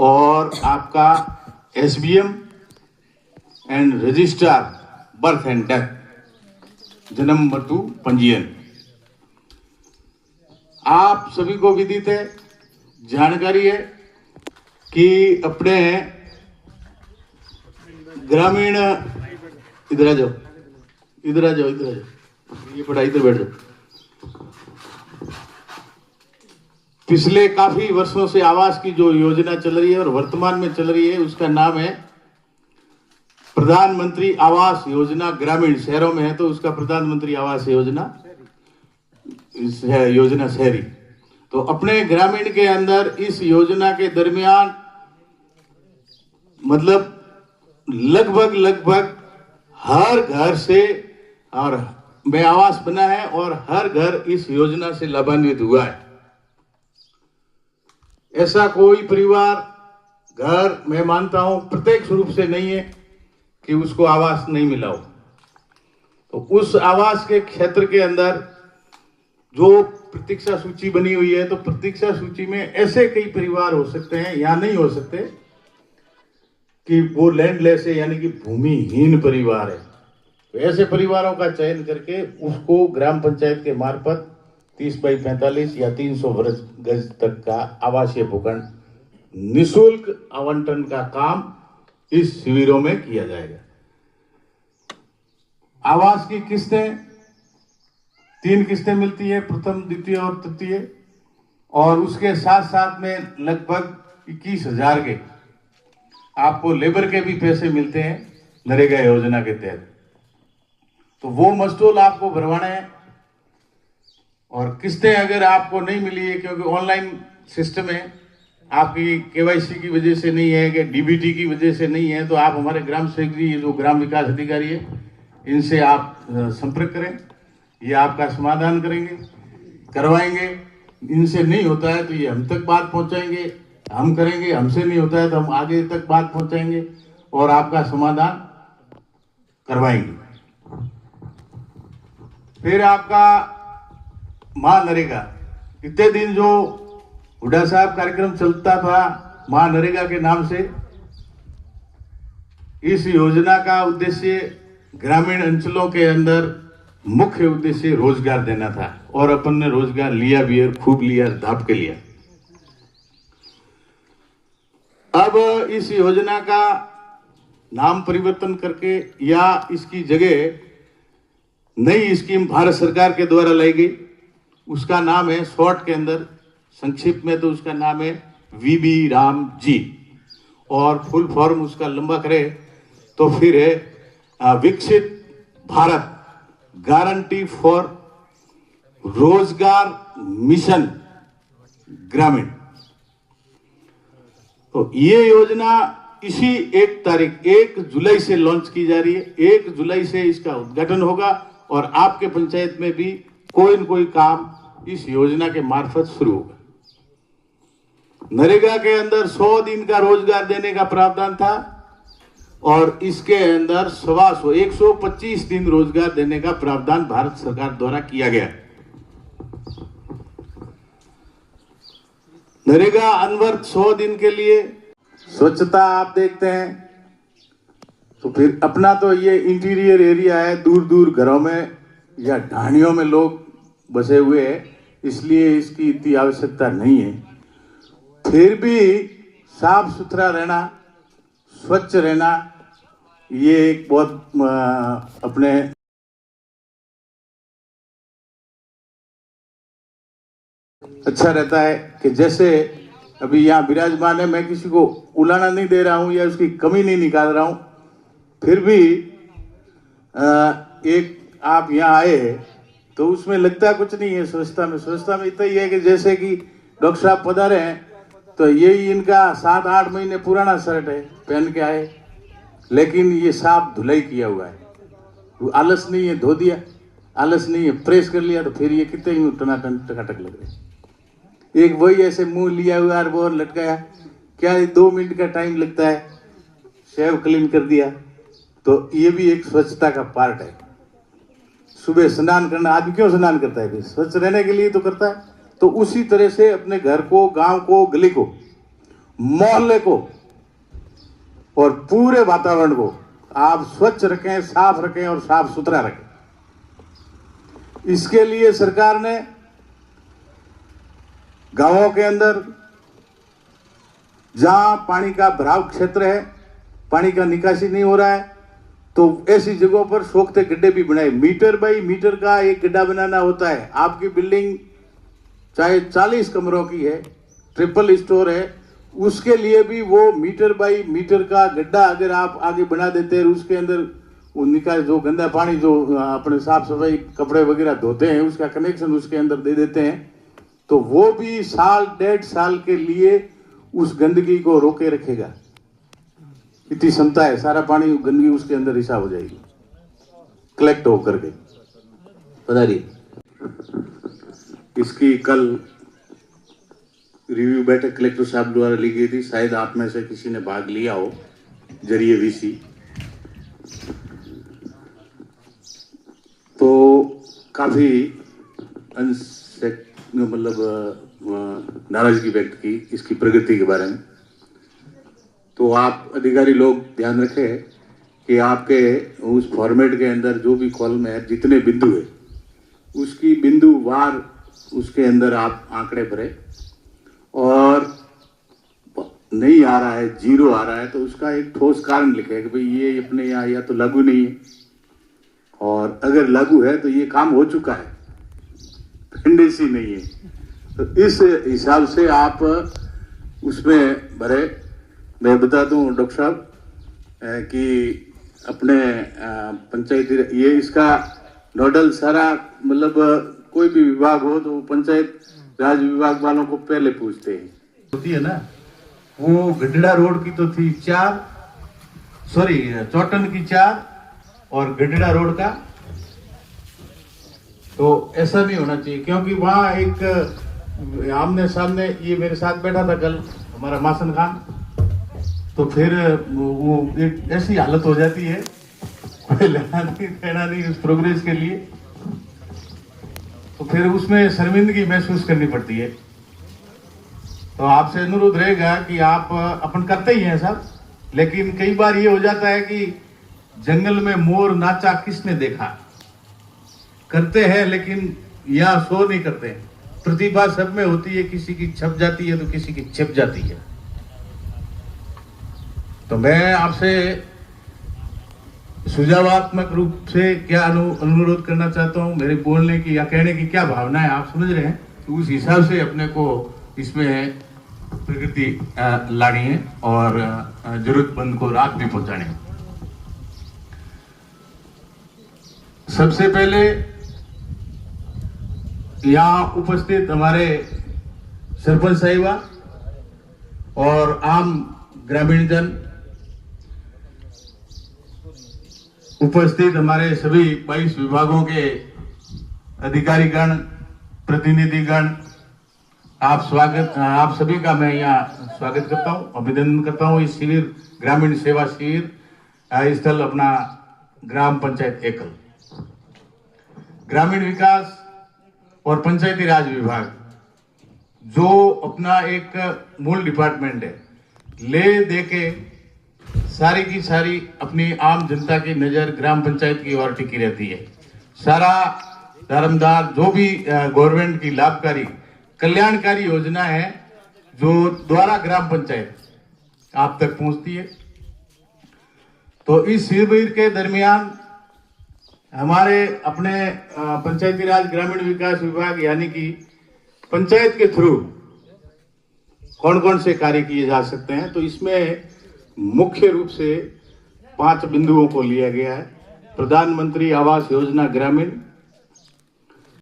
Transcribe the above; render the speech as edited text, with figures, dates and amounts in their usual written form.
और आपका SBM and registrar birth and death जन्म मृत्यु पंजीयन। आप सभी को विदित है, जानकारी है कि अपने ग्रामीण इधर आ जाओ, इधर आ जाओ, इधर आ जाओ, ये पढ़ा, इधर बैठ जाओ। पिछले काफी वर्षों से आवास की जो योजना चल रही है और वर्तमान में चल रही है, उसका नाम है प्रधानमंत्री आवास योजना ग्रामीण। शहरों में है तो उसका प्रधानमंत्री आवास योजना शहरी। तो अपने ग्रामीण के अंदर इस योजना के दरमियान मतलब लगभग हर घर से और में आवास बना है और हर घर इस योजना से लाभान्वित हुआ है। ऐसा कोई परिवार घर मैं मानता हूं प्रत्यक्ष रूप से नहीं है कि उसको आवास नहीं मिला हो। तो उस आवास के क्षेत्र के अंदर जो प्रतीक्षा सूची बनी हुई है, तो प्रतीक्षा सूची में ऐसे कई परिवार हो सकते हैं या नहीं हो सकते कि वो लैंडलेस है, यानी कि भूमिहीन परिवार है। तो ऐसे परिवारों का चयन करके उसको ग्राम पंचायत के मार्फत 30x45 या 300 वर्ग गज तक का आवासीय भूखंड निःशुल्क आवंटन का काम इस शिविरों में किया जाएगा। आवास की किस्तें 3 किस्तें मिलती है, प्रथम, द्वितीय और तृतीय, और उसके साथ साथ में लगभग 21,000 के आपको लेबर के भी पैसे मिलते हैं नरेगा योजना के तहत। तो वो मस्टोल आपको भरवाना है। और किस्तें अगर आपको नहीं मिली है क्योंकि ऑनलाइन सिस्टम है, आपकी केवाईसी की वजह से नहीं है कि डीबीटी की वजह से नहीं है, तो आप हमारे ग्राम सेवक जी, जो ग्राम विकास अधिकारी है, इनसे आप संपर्क करें, ये आपका समाधान करेंगे, करवाएंगे। इनसे नहीं होता है तो ये हम तक बात पहुंचाएंगे, हम करेंगे। हमसे नहीं होता है तो हम आगे तक बात पहुंचाएंगे और आपका समाधान करवाएंगे। फिर आपका महानरेगा, इतने दिन जो हुड्डा साहब कार्यक्रम चलता था महानरेगा के नाम से, इस योजना का उद्देश्य ग्रामीण अंचलों के अंदर मुख्य उद्देश्य रोजगार देना था और अपन ने रोजगार लिया भी है, खूब लिया, धाप के लिया। अब इस योजना का नाम परिवर्तन करके या इसकी जगह नई स्कीम भारत सरकार के द्वारा लाई गई, उसका नाम है शॉर्ट के अंदर, संक्षिप्त में तो उसका नाम है वीबी राम जी, और फुल फॉर्म उसका लंबा करे तो फिर है विकसित भारत गारंटी फॉर रोजगार मिशन ग्रामीण। तो ये योजना इसी 1 जुलाई से लॉन्च की जा रही है। 1 जुलाई से इसका उद्घाटन होगा और आपके पंचायत में भी कोई न कोई काम इस योजना के मार्फत शुरू होगा। नरेगा के अंदर 100 दिन का रोजगार देने का प्रावधान था और इसके अंदर 125 दिन रोजगार देने का प्रावधान भारत सरकार द्वारा किया गया। नरेगा अनवर्त 100 दिन के लिए स्वच्छता आप देखते हैं, तो फिर अपना तो ये इंटीरियर एरिया है, दूर दूर घरों में या ढाणियों में लोग बसे हुए हैं, इसलिए इसकी इतनी आवश्यकता नहीं है। फिर भी साफ सुथरा रहना, स्वच्छ रहना, ये एक बहुत अपने अच्छा रहता है कि जैसे अभी यहाँ विराजमान है, मैं किसी को उलाना नहीं दे रहा हूँ या उसकी कमी नहीं निकाल रहा हूँ, फिर भी एक आप यहाँ आए तो उसमें लगता कुछ नहीं है स्वच्छता में इतना ही है कि जैसे कि डॉक्टर साहब पधारे हैं तो यही इनका 7-8 महीने पुराना शर्ट है, पहन के आए, लेकिन ये साफ धुलाई किया हुआ है। आलस नहीं है, धो दिया, आलस नहीं है, प्रेस कर लिया, तो फिर ये कितने ही टनाटन टकाटक लग रहे। एक वही ऐसे मुंह लिया हुआ और वो लटकाया, क्या 2 मिनट का टाइम लगता है, शेव क्लीन कर दिया। तो ये भी एक स्वच्छता का पार्ट है। सुबह स्नान करना, आदमी क्यों स्नान करता है? स्वच्छ रहने के लिए तो करता है। तो उसी तरह से अपने घर को, गांव को, गली को मोहल्ले को और पूरे वातावरण को आप स्वच्छ रखें, साफ रखें और साफ सुथरा रखें। इसके लिए सरकार ने गांवों के अंदर जहां पानी का भराव क्षेत्र है, पानी का निकासी नहीं हो रहा है, तो ऐसी जगहों पर सोखते गड्ढे भी बनाए। मीटर बाई मीटर का एक गड्ढा बनाना होता है। आपकी बिल्डिंग चाहे 40 कमरों की है, ट्रिपल स्टोर है, उसके लिए भी वो मीटर बाई मीटर का गड्ढा अगर आप आगे बना देते हैं, उसके अंदर वो निकास जो गंदा पानी जो अपने साफ सफाई कपड़े वगैरह धोते हैं उसका कनेक्शन उसके अंदर दे देते हैं, तो वो भी साल 1.5 साल के लिए उस गंदगी को रोके रखेगा। इतनी क्षमता है, सारा पानी गंदगी उसके अंदर रिसा हो जाएगी कलेक्ट होकर के। बता रही इसकी कल रिव्यू बैठक कलेक्टर साहब द्वारा ली गई थी, शायद आप में से किसी ने भाग लिया हो जरिए वीसी। तो काफी मतलब नाराजगी व्यक्त की इसकी प्रगति के बारे में। तो आप अधिकारी लोग ध्यान रखें कि आपके उस फॉर्मेट के अंदर जो भी कॉलम है, जितने बिंदु है उसकी बिंदुवार उसके अंदर आप आंकड़े भरें, और नहीं आ रहा है, 0 आ रहा है, तो उसका एक ठोस कारण लिखे कि भाई ये अपने यहाँ या तो लागू नहीं है, और अगर लागू है तो ये काम हो चुका है, पेंडेंसी नहीं है। तो इस हिसाब से आप उसमें भरे। मैं बता दूं डॉक्टर साहब कि अपने पंचायती ये इसका नोडल सारा मतलब कोई भी विभाग हो तो पंचायत राज विभाग वालों को पहले पूछते हैं। होती है ना, वो गढ़ड़ा रोड की तो थी 4, सॉरी चौटन की 4 और गढ़ड़ा रोड का, तो ऐसा नहीं होना चाहिए, क्योंकि वहाँ एक आमने सामने ये मेरे साथ बैठा था कल हमारा मासन खान, तो फिर वो एक ऐसी हालत हो जाती है, कोई लेना नहीं देना नहीं उस प्रोग्रेस के लिए, तो फिर उसमें शर्मिंदगी महसूस करनी पड़ती है। तो आपसे अनुरोध रहेगा कि आप अपन करते ही हैं सब, लेकिन कई बार ये हो जाता है कि जंगल में मोर नाचा किसने देखा, करते हैं लेकिन यहाँ शो नहीं करते। प्रतिभा सब में होती है, किसी की छप जाती है तो किसी की छिप जाती है। तो मैं आपसे सुझावात्मक रूप से क्या अनुरोध करना चाहता हूं, मेरे बोलने की या कहने की क्या भावना है आप समझ रहे हैं, तो उस हिसाब से अपने को इसमें प्रगति लानी है और जरूरतमंद को राहत भी पहुंचानी है। सबसे पहले यहाँ उपस्थित हमारे सरपंच साहिबा और आम ग्रामीण जन, उपस्थित हमारे सभी 22 विभागों के अधिकारीगण, प्रतिनिधिगण, आप सभी का मैं यहाँ स्वागत करता हूँ, अभिनंदन करता हूँ। इस शिविर ग्रामीण सेवा शिविर स्थल अपना ग्राम पंचायत एकल, ग्रामीण विकास और पंचायती राज विभाग जो अपना एक मूल डिपार्टमेंट है, ले दे के सारी की सारी अपनी आम जनता की नजर ग्राम पंचायत की ओर टिकी रहती है। सारा दारमदार जो भी गवर्नमेंट की लाभकारी कल्याणकारी योजना है जो द्वारा ग्राम पंचायत आप तक पहुंचती है। तो इस शिविर के दरमियान हमारे अपने पंचायती राज ग्रामीण विकास विभाग यानी कि पंचायत के थ्रू कौन कौन से कार्य किए जा सकते हैं, तो इसमें मुख्य रूप से 5 बिंदुओं को लिया गया है। प्रधानमंत्री आवास योजना ग्रामीण,